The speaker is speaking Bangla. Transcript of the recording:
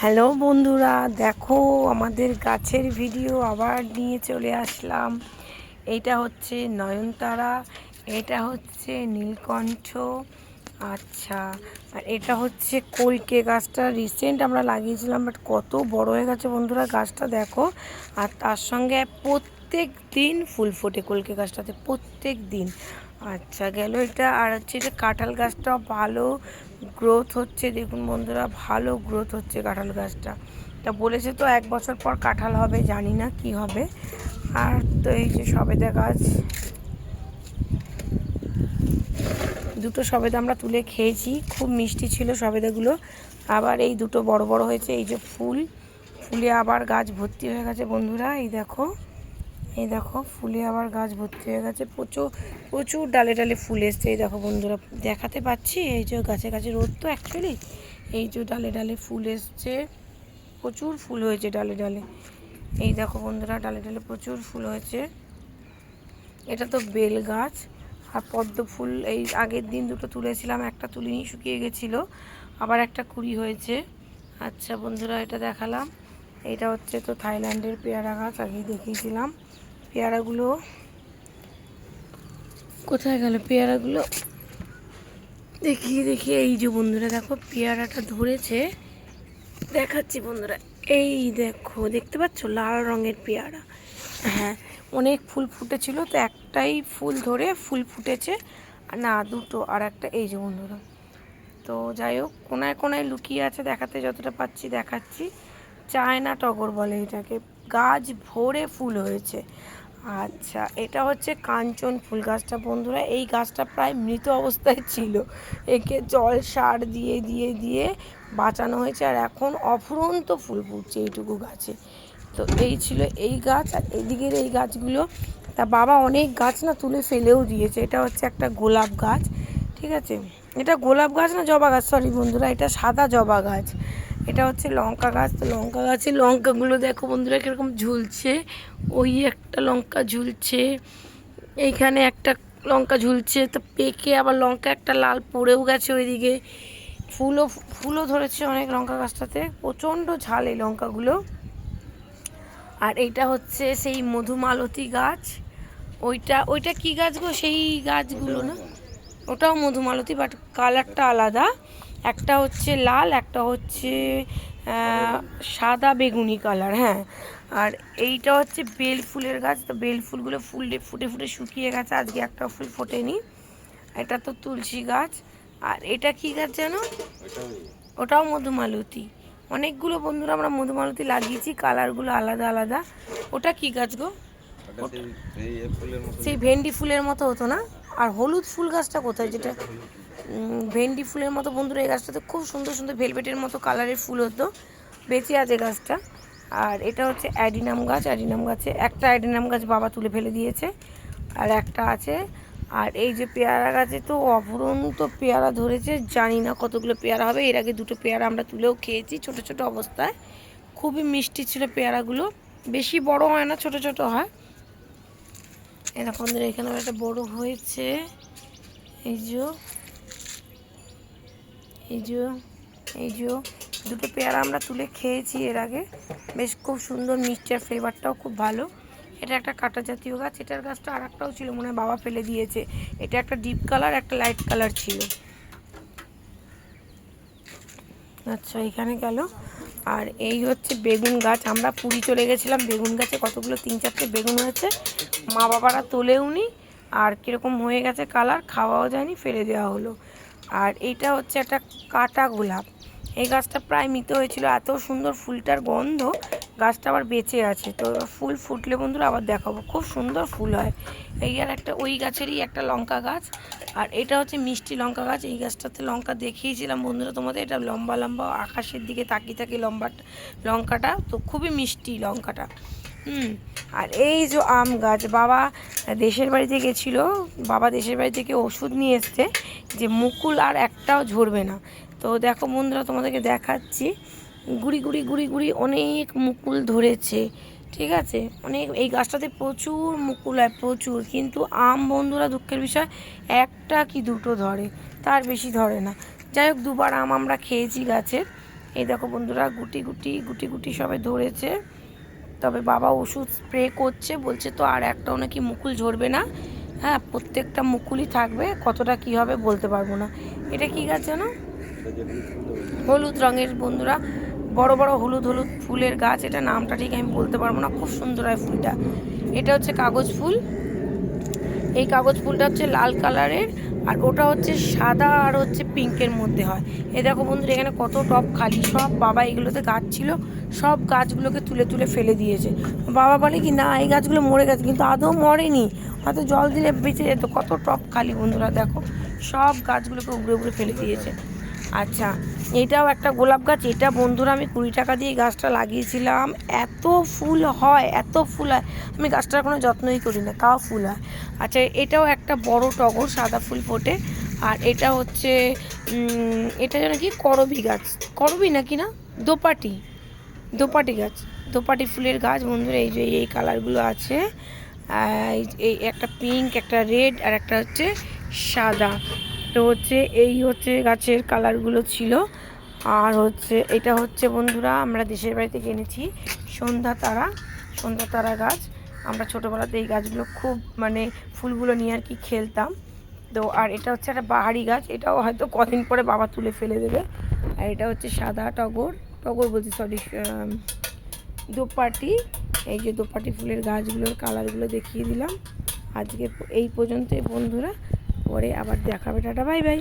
হ্যালো বন্ধুরা, দেখো আমাদের গাছের ভিডিও আবার নিয়ে চলে আসলাম। এইটা হচ্ছে নয়নতারা, এটা হচ্ছে নীলকণ্ঠ। আচ্ছা, আর এটা হচ্ছে কলকে গাছটা রিসেন্ট আমরা লাগিয়েছিলাম, বাট কত বড় হয়ে গেছে বন্ধুরা গাছটা দেখো। আর তার সঙ্গে প্রত্যেক দিন ফুল ফোটে কলকে গাছটাতে, প্রত্যেক দিন। আচ্ছা গেল এটা। আর হচ্ছে এটা কাঁঠাল গাছটাও ভালো গ্রোথ হচ্ছে, দেখুন বন্ধুরা ভালো গ্রোথ হচ্ছে কাঁঠাল গাছটা। তা বলেছে তো 1 বছর পর কাঁঠাল হবে, জানি না কি হবে। আর তো এই যে সবেদা গাছ, দুটো সবেদা আমরা তুলে খেয়েছি, খুব মিষ্টি ছিল সবেদাগুলো। আবার এই দুটো বড় বড় হয়েছে, এই যে ফুলে আবার গাছ ভর্তি হয়ে গেছে বন্ধুরা। এই দেখো ফুলে আবার গাছ ভর্তি হয়ে গেছে, প্রচুর প্রচুর ডালে ডালে ফুল এসছে। এই দেখো বন্ধুরা, দেখাতে পাচ্ছি, এই যে গাছে গাছে রোদ তো অ্যাকচুয়ালি, এই যে ডালে ডালে ফুল এসছে, প্রচুর ফুল হয়েছে ডালে ডালে। এই দেখো বন্ধুরা, ডালে ডালে প্রচুর ফুল হয়েছে। এটা তো বেল গাছ। আর পদ্ম ফুল এই আগের দিন দুটো তুলেছিলাম, একটা তুলিনি, শুকিয়ে গেছিলো, আবার একটা কুড়ি হয়েছে। আচ্ছা বন্ধুরা, এটা দেখালাম। এটা হচ্ছে তো থাইল্যান্ডের পেয়ারা গাছ, আগেই দেখিয়েছিলাম। পেয়ারাগুলো কোথায় গেল, পেয়ারাগুলো দেখি। এই যে বন্ধুরা দেখো, পেয়ারাটা ধরেছে, দেখাচ্ছি বন্ধুরা। এই দেখো, দেখতে পাচ্ছ লাল রঙের পেয়ারা। হ্যাঁ, অনেক ফুল ফুটেছিল, তো একটাই ফুল ধরে ফুল ফুটেছে, আর না দুটো, আর একটা এই যে বন্ধুরা। তো যাই হোক, কোনায় কোনায় লুকিয়ে আছে, দেখাতে যতটা পাচ্ছি দেখাচ্ছি। চায়না টগর বলে এটাকে, গাছ ভরে ফুল হয়েছে। আচ্ছা, এটা হচ্ছে কাঞ্চন ফুল গাছটা বন্ধুরা। এই গাছটা প্রায় মৃত অবস্থায় ছিল, একে জল সার দিয়ে দিয়ে দিয়ে বাঁচানো হয়েছে, আর এখন অফুরন্ত ফুল ফুটছে এইটুকু গাছে। তো এই ছিল এই গাছ। আর এদিকের এই গাছগুলো, তা বাবা অনেক গাছ না তুলে ফেলেও দিয়েছে। এটা হচ্ছে একটা গোলাপ গাছ, ঠিক আছে। এটা গোলাপ গাছ না, জবা গাছ, সরি বন্ধুরা, এটা সাদা জবা গাছ। এটা হচ্ছে লঙ্কা গাছ। তো লঙ্কা গাছের লঙ্কাগুলো দেখো বন্ধুরা কীরকম ঝুলছে। ওই একটা লঙ্কা ঝুলছে, এইখানে একটা লঙ্কা ঝুলছে, তো পেকে আবার লঙ্কা একটা লাল পড়েও গেছে ওইদিকে। ফুলও ধরেছে অনেক লঙ্কা গাছটাতে, প্রচণ্ড ঝাল এই লঙ্কাগুলো। আর এইটা হচ্ছে সেই মধুমালতী গাছ। ওইটা কি গাছ গো, সেই গাছগুলো না, ওটাও মধুমালতী, বাট কালারটা আলাদা। একটা হচ্ছে লাল, একটা হচ্ছে সাদা বেগুনি কালার। হ্যাঁ, আর এইটা হচ্ছে বেল ফুলের গাছ। তো বেল ফুলগুলো ফুটে ফুটে শুকিয়ে গেছে, আজকে একটা ফুল ফোটেনি। এটা তো তুলসী গাছ। আর এটা কি গাছ যেন, ওটাও মধুমালতী। অনেকগুলো বন্ধুরা আমরা মধুমালতী লাগিয়েছি, কালারগুলো আলাদা আলাদা। ওটা কি গাছ গো, সেই ভেন্ডি ফুলের মতো হতো না? আর হলুদ ফুল গাছটা কোথায়, যেটা ভেন্ডি ফুলের মতো বন্ধুরা, এই গাছটাতে খুব সুন্দর সুন্দর ভেলভেটের মতো কালারের ফুল হতো, বেঁচে আছে গাছটা। আর এটা হচ্ছে অ্যাডিনাম গাছ। অ্যাডিনাম গাছে একটা অ্যাডিনাম গাছ বাবা তুলে ফেলে দিয়েছে, আর একটা আছে। আর এই যে পেয়ারা গাছে তো অফুরন্ত পেয়ারা ধরেছে, জানি না কতগুলো পেয়ারা হবে। এর আগে দুটো পেয়ারা আমরা তুলেও খেয়েছি ছোট ছোট অবস্থায়, খুবই মিষ্টি ছিল পেয়ারাগুলো, বেশি বড় হয় না, ছোট ছোট হয়। এরকম এখানে একটা বড় হয়েছে, এই যে এই যে এই যে দুটো পেয়ারা আমরা তুলে খেয়েছি এর আগে, বেশ খুব সুন্দর মিষ্টি, আর ফ্লেভারটাও খুব ভালো। এটা একটা কাঁটা জাতীয় গাছ। এটার গাছটা আর একটাও ছিল, মনে হয় বাবা ফেলে দিয়েছে। এটা একটা ডিপ কালার, একটা লাইট কালার ছিল। আচ্ছা, এখানে গেল। আর এই হচ্ছে বেগুন গাছ। আমরা পুরী চলে গেছিলাম, বেগুন গাছে কতগুলো 3-4টে বেগুন হয়েছে, মা বাবারা তোলেও নি, আর কীরকম হয়ে গেছে কালার, খাওয়াও যায়নি, ফেলে দেওয়া হলো। আর এইটা হচ্ছে একটা কাটা গোলাপ। এই গাছটা প্রায় মৃত হয়েছিল, এত সুন্দর ফুলটার গন্ধ, গাছটা আবার বেঁচে আছে। তো ফুল ফুটলে বন্ধুরা আবার দেখাবো, খুব সুন্দর ফুল হয়। এই আর একটা ওই গাছেরই একটা লঙ্কা গাছ। আর এটা হচ্ছে মিষ্টি লঙ্কা গাছ। এই গাছটাতে লঙ্কা দেখিয়েছিলাম বন্ধুরা তোমাদের, এটা লম্বা লম্বা, আকাশের দিকে তাকিয়ে থাকে লঙ্কাটা, তো খুবই মিষ্টি লঙ্কাটা। আর এই যে আম গাছ, বাবা দেশের বাড়িতে গেছিলো, বাবা দেশের বাড়ি থেকে ওষুধ নিয়ে এসছে যে মুকুল আর একটাও ঝরবে না। তো দেখো বন্ধুরা, তোমাদেরকে দেখাচ্ছি, গুড়ি গুড়ি গুড়ি গুড়ি অনেক মুকুল ধরেছে, ঠিক আছে। অনেক, এই গাছটাতে প্রচুর মুকুল হয়, প্রচুর। কিন্তু আম বন্ধুরা দুঃখের বিষয়, একটা কি দুটো ধরে, তার বেশি ধরে না। যাই হোক, দুবার আম আমরা খেয়েছি গাছের, এই দেখো বন্ধুরা গুটি গুটি গুটি গুটি সবাই ধরেছে। তবে বাবা ওষুধ স্প্রে করছে, বলছে তো আর একটাও নাকি মুকুল ঝরবে না। হ্যাঁ, প্রত্যেকটা মুকুলই থাকবে, কতটা কি হবে বলতে পারবো না। এটা কি গাছ জানো? হলুদ রঙের বন্ধুরা, বড় বড় হলুদ হলুদ ফুলের গাছ। এটা নামটা ঠিক আমি বলতে পারবো না, খুব সুন্দর হয় ফুলটা। এটা হচ্ছে কাগজ ফুল। এই কাগজ ফুলটা হচ্ছে লাল কালারের, আর ওটা হচ্ছে সাদা আর হচ্ছে পিঙ্কের মধ্যে হয়। এ দেখো বন্ধুরা, এখানে কত টব খালি, সব বাবা এগুলোতে গাছ ছিল, সব গাছগুলোকে তুলে তুলে ফেলে দিয়েছে। বাবা বলে কি না এই গাছগুলো মরে গেছে, কিন্তু আদৌ মরেনি, হয়তো জল দিলে বেঁচে যেত। কত টব খালি বন্ধুরা, দেখো সব গাছগুলোকে উবড়ে উবড়ে ফেলে দিয়েছে। আচ্ছা, এটাও একটা গোলাপ গাছ। এটা বন্ধুরা আমি 20 টাকা দিয়ে গাছটা লাগিয়েছিলাম। এত ফুল হয়, এত ফুল হয়, আমি গাছটার কোনো যত্নই করি না, তাও ফুল হয়। আচ্ছা, এটাও একটা বড় টগর, সাদা ফুল ফোটে। আর এটা হচ্ছে এটা যেন কি করবী গাছ, করবী নাকি না, দোপাটি গাছ, দোপাটি ফুলের গাছ বন্ধুরা। এই যে এই কালারগুলো আছে, এই একটা পিঙ্ক, একটা রেড, আর একটা হচ্ছে সাদা। তো হচ্ছে এই হচ্ছে গাছের কালারগুলো ছিল। আর হচ্ছে এটা হচ্ছে বন্ধুরা আমরা দেশের বাড়িতে কিনেছি সন্ধ্যা তারা গাছ। আমরা ছোটোবেলাতে এই গাছগুলো খুব মানে ফুলগুলো নিয়ে আর কি খেলতাম। তো আর এটা হচ্ছে একটা বাহারি গাছ, এটাও হয়তো কদিন পরে বাবা তুলে ফেলে দেবে। আর এটা হচ্ছে সাদা টগর বলছি, সরি, দোপাটি। এই যে দোপাটি ফুলের গাছগুলোর কালারগুলো দেখিয়ে দিলাম। আজকে এই পর্যন্তই বন্ধুরা, পরে আবার দেখাবে। Tata, bye bye.